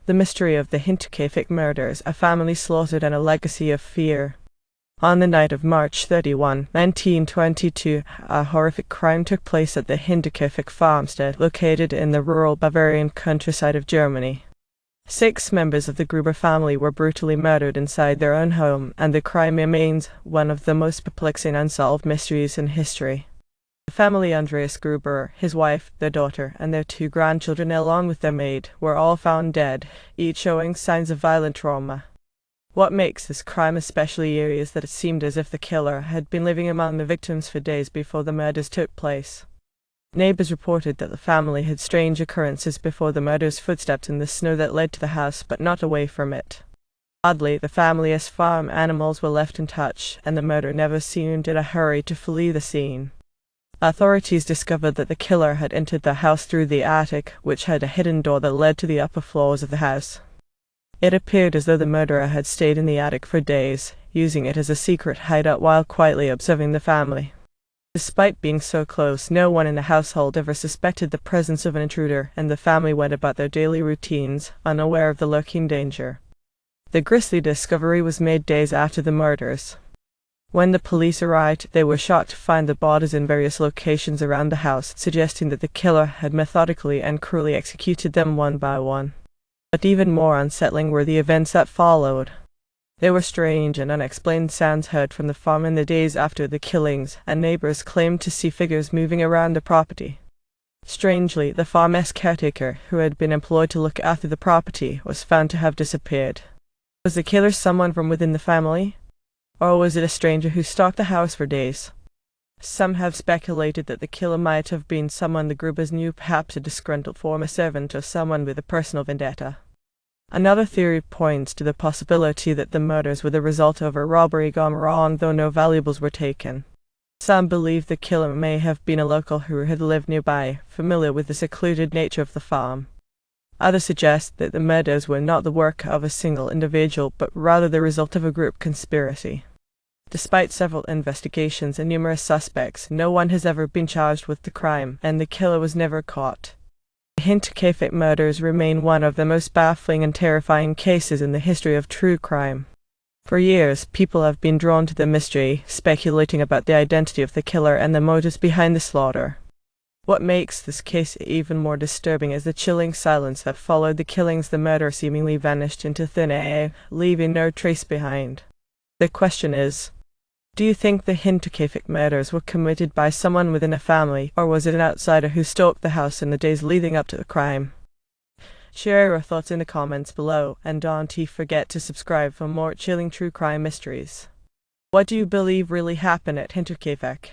The mystery of the Hinterkaifeck murders, a family slaughtered and a legacy of fear. On the night of March 31, 1922, a horrific crime took place at the Hinterkaifeck farmstead, located in the rural Bavarian countryside of Germany. 6 members of the Gruber family were brutally murdered inside their own home, and the crime remains one of the most perplexing unsolved mysteries in history. The family, Andreas Gruber, his wife, their daughter, and their 2 grandchildren, along with their maid, were all found dead, each showing signs of violent trauma. What makes this crime especially eerie is that it seemed as if the killer had been living among the victims for days before the murders took place. Neighbors reported that the family had strange occurrences before the murders, footsteps in the snow that led to the house, but not away from it. Oddly, the family's farm animals were left untouched, and the murder never seemed in a hurry to flee the scene. Authorities discovered that the killer had entered the house through the attic, which had a hidden door that led to the upper floors of the house. It appeared as though the murderer had stayed in the attic for days, using it as a secret hideout while quietly observing the family. Despite being so close, no one in the household ever suspected the presence of an intruder, and the family went about their daily routines, unaware of the lurking danger. The grisly discovery was made days after the murders. When the police arrived, they were shocked to find the bodies in various locations around the house, suggesting that the killer had methodically and cruelly executed them one by one. But even more unsettling were the events that followed. There were strange and unexplained sounds heard from the farm in the days after the killings, and neighbors claimed to see figures moving around the property. Strangely, the farm's caretaker, who had been employed to look after the property, was found to have disappeared. Was the killer someone from within the family? Or was it a stranger who stalked the house for days? Some have speculated that the killer might have been someone the Grubers knew, perhaps a disgruntled former servant or someone with a personal vendetta. Another theory points to the possibility that the murders were the result of a robbery gone wrong, though no valuables were taken. Some believe the killer may have been a local who had lived nearby, familiar with the secluded nature of the farm. Others suggest that the murders were not the work of a single individual, but rather the result of a group conspiracy. Despite several investigations and numerous suspects, no one has ever been charged with the crime, and the killer was never caught. The Hinterkaifeck murders remain one of the most baffling and terrifying cases in the history of true crime. For years, people have been drawn to the mystery, speculating about the identity of the killer and the motives behind the slaughter. What makes this case even more disturbing is the chilling silence that followed the killings. The murderer seemingly vanished into thin air, leaving no trace behind. The question is, do you think the Hinterkaifeck murders were committed by someone within a family, or was it an outsider who stalked the house in the days leading up to the crime? Share your thoughts in the comments below, and don't forget to subscribe for more chilling true crime mysteries. What do you believe really happened at Hinterkaifeck?